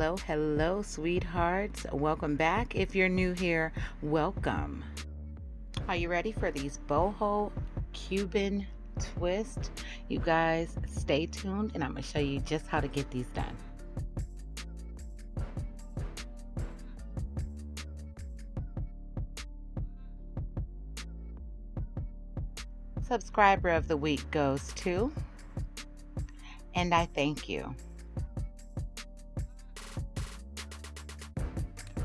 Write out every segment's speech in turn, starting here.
Hello, sweethearts. Welcome back. If you're new here, welcome. Are you ready for these boho Cuban twists? You guys stay tuned and I'm going to show you just how to get these done. Subscriber of the week goes to, and I thank you.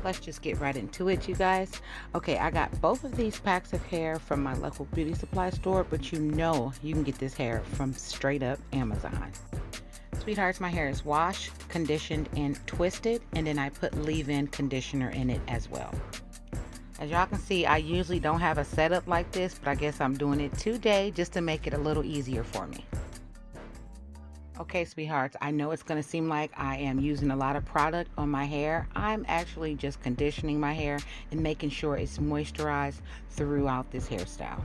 Let's just get right into it, you guys. Okay, I got both of these packs of hair from my local beauty supply store, but you know you can get this hair from straight up Amazon. Sweethearts, my hair is washed, conditioned, and twisted, and then I put leave-in conditioner in it as well. As y'all can see, I usually don't have a setup like this, but I guess I'm doing it today just to make it a little easier for me. Okay, sweethearts, I know it's going to seem like I am using a lot of product on my hair. I'm actually just conditioning my hair and making sure it's moisturized throughout this hairstyle.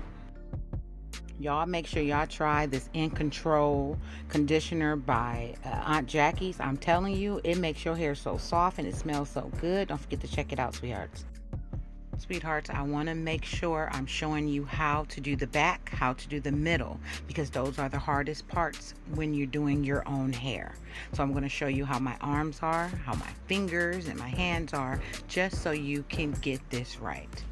Y'all make sure y'all try this In Control conditioner by Aunt Jackie's. I'm telling you, it makes your hair so soft and it smells so good. Don't forget to check it out, sweethearts. Sweethearts, I want to make sure I'm showing you how to do the back, how to do the middle, because those are the hardest parts when you're doing your own hair. So I'm going to show you how my arms are, how my fingers and my hands are, just so you can get this right.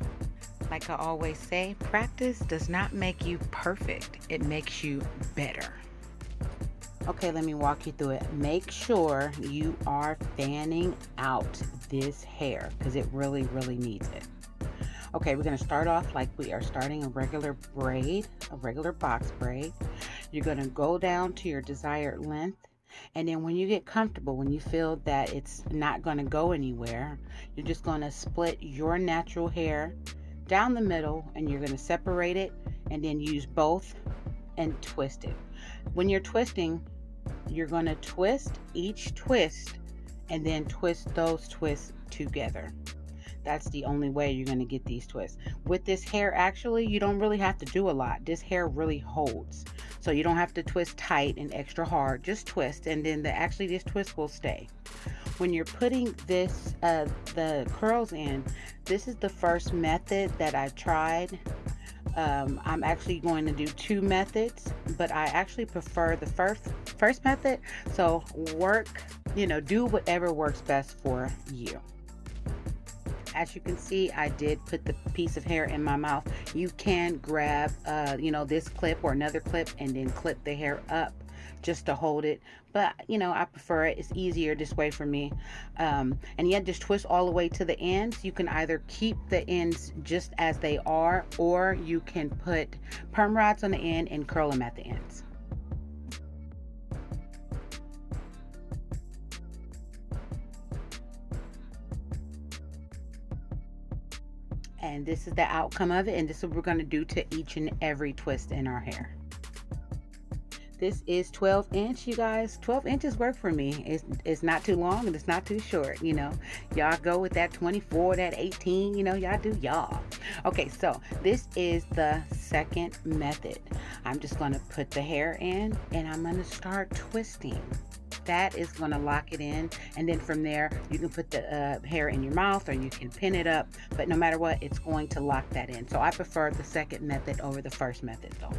Like I always say, practice does not make you perfect. It makes you better. Okay, let me walk you through it. Make sure you are fanning out this hair because it really, really needs it. Okay, we're going to start off like we are starting a regular braid, a regular box braid. You're going to go down to your desired length. And then when you get comfortable, when you feel that it's not going to go anywhere, you're just going to split your natural hair down the middle and you're going to separate it and then use both and twist it. When you're twisting, you're going to twist each twist and then twist those twists together. That's the only way you're going to get these twists. With this hair, actually, you don't really have to do a lot. This hair really holds. So you don't have to twist tight and extra hard. Just twist, and then this twist will stay. When you're putting this, the curls in, this is the first method that I've tried. I'm actually going to do two methods, but I actually prefer the first method. So do whatever works best for you. As you can see, I did put the piece of hair in my mouth. You can grab, this clip or another clip and then clip the hair up just to hold it. But, I prefer it. It's easier this way for me. And just twist all the way to the ends. You can either keep the ends just as they are, or you can put perm rods on the end and curl them at the ends. And this is the outcome of it, and this is what we're going to do to each and every twist in our hair. This is 12 inch, you guys. 12 inches work for me. It's not too long and it's not too short, Y'all go with that 24, that 18, y'all do y'all. Okay, so this is the second method. I'm just going to put the hair in and I'm going to start twisting. That is going to lock it in, and then from there you can put the hair in your mouth or you can pin it up, but no matter what, it's going to lock that in. So I prefer the second method over the first method though.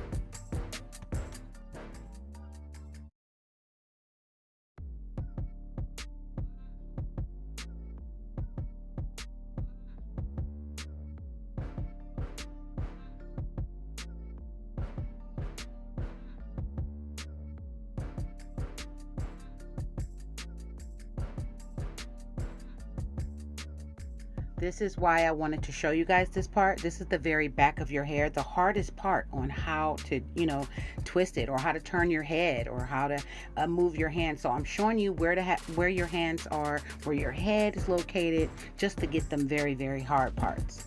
This is why I wanted to show you guys this part. This is the very back of your hair, the hardest part on how to, twist it, or how to turn your head, or how to move your hands. So I'm showing you where your hands are, where your head is located, just to get them very, very hard parts.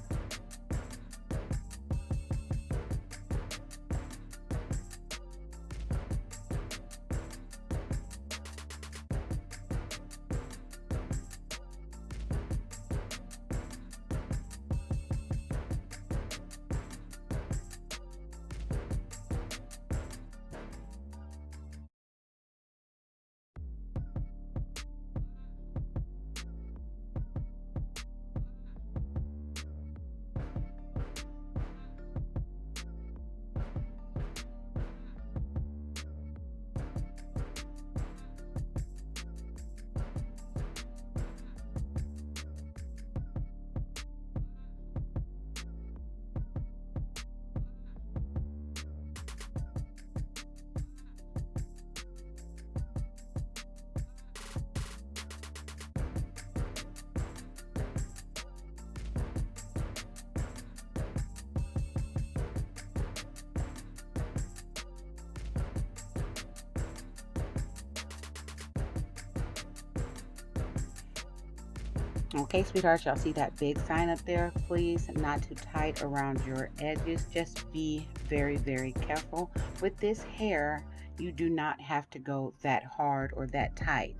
Okay, sweethearts, y'all see that big sign up there? Please, not too tight around your edges. Just be very, very careful. With this hair, you do not have to go that hard or that tight.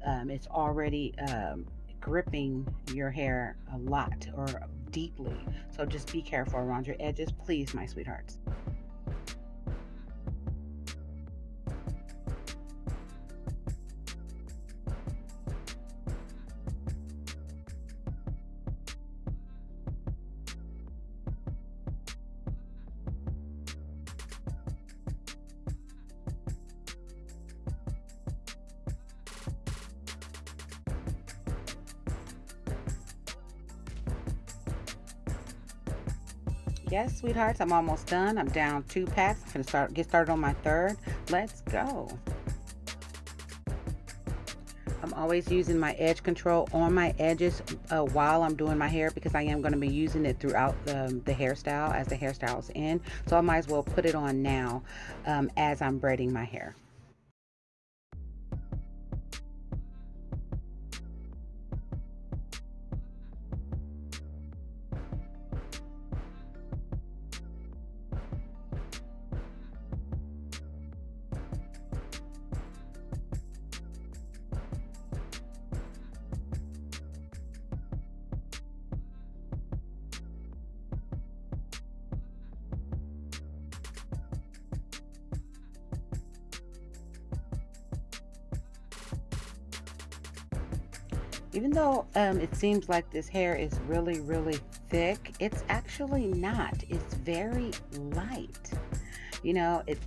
It's already gripping your hair a lot or deeply. So just be careful around your edges, please, my sweethearts. Yes, sweethearts, I'm almost done. I'm down 2 packs. I'm gonna get started on my third. Let's go. I'm always using my edge control on my edges while I'm doing my hair, because I am going to be using it throughout the hairstyle as the hairstyle's in. So I might as well put it on now as I'm braiding my hair. Even though it seems like this hair is really, really thick, it's actually not. It's very light. You know, it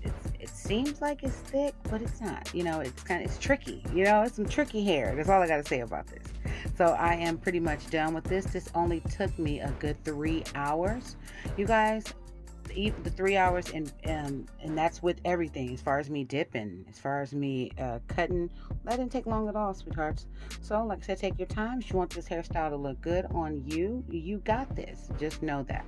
seems like it's thick, but it's not. You know, it's tricky. You know, it's some tricky hair. That's all I got to say about this. So I am pretty much done with this. This only took me a good 3 hours, you guys. The 3 hours, and that's with everything, as far as me dipping, as far as me cutting. That didn't take long at all, sweethearts. So like I said, take your time. If you want this hairstyle to look good on you, you got this. Just know that.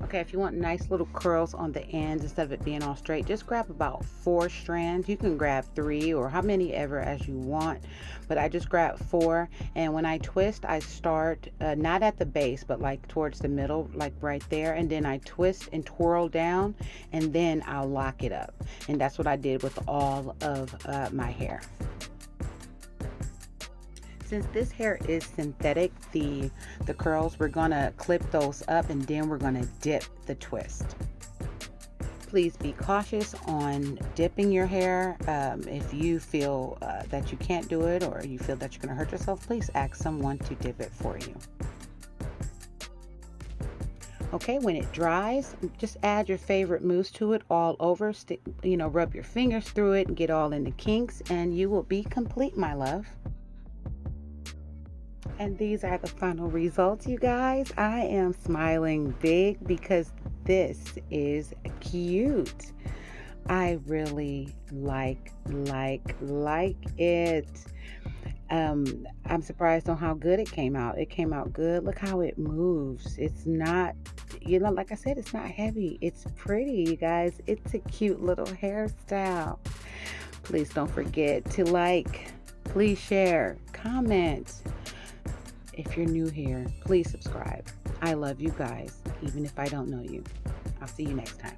Okay, if you want nice little curls on the ends instead of it being all straight, just grab about 4 strands. You can grab 3 or how many ever as you want, but I just grab 4. And when I twist, I start not at the base, but like towards the middle, like right there, and then I twist and twirl down, and then I'll lock it up. And that's what I did with all of my hair. Since this hair is synthetic, the curls, we're gonna clip those up, and then we're gonna dip the twist. Please be cautious on dipping your hair. If you feel that you can't do it, or you feel that you're gonna hurt yourself, please ask someone to dip it for you. Okay, when it dries, just add your favorite mousse to it all over. Rub your fingers through it and get all in the kinks, and you will be complete, my love. And these are the final results, you guys. I am smiling big because this is cute. I really like it. I'm surprised on how good it came out. It came out good. Look how it moves. It's not, like I said, it's not heavy. It's pretty, you guys. It's a cute little hairstyle. Please don't forget to like, please share, comment. If you're new here, please subscribe. I love you guys, even if I don't know you. I'll see you next time.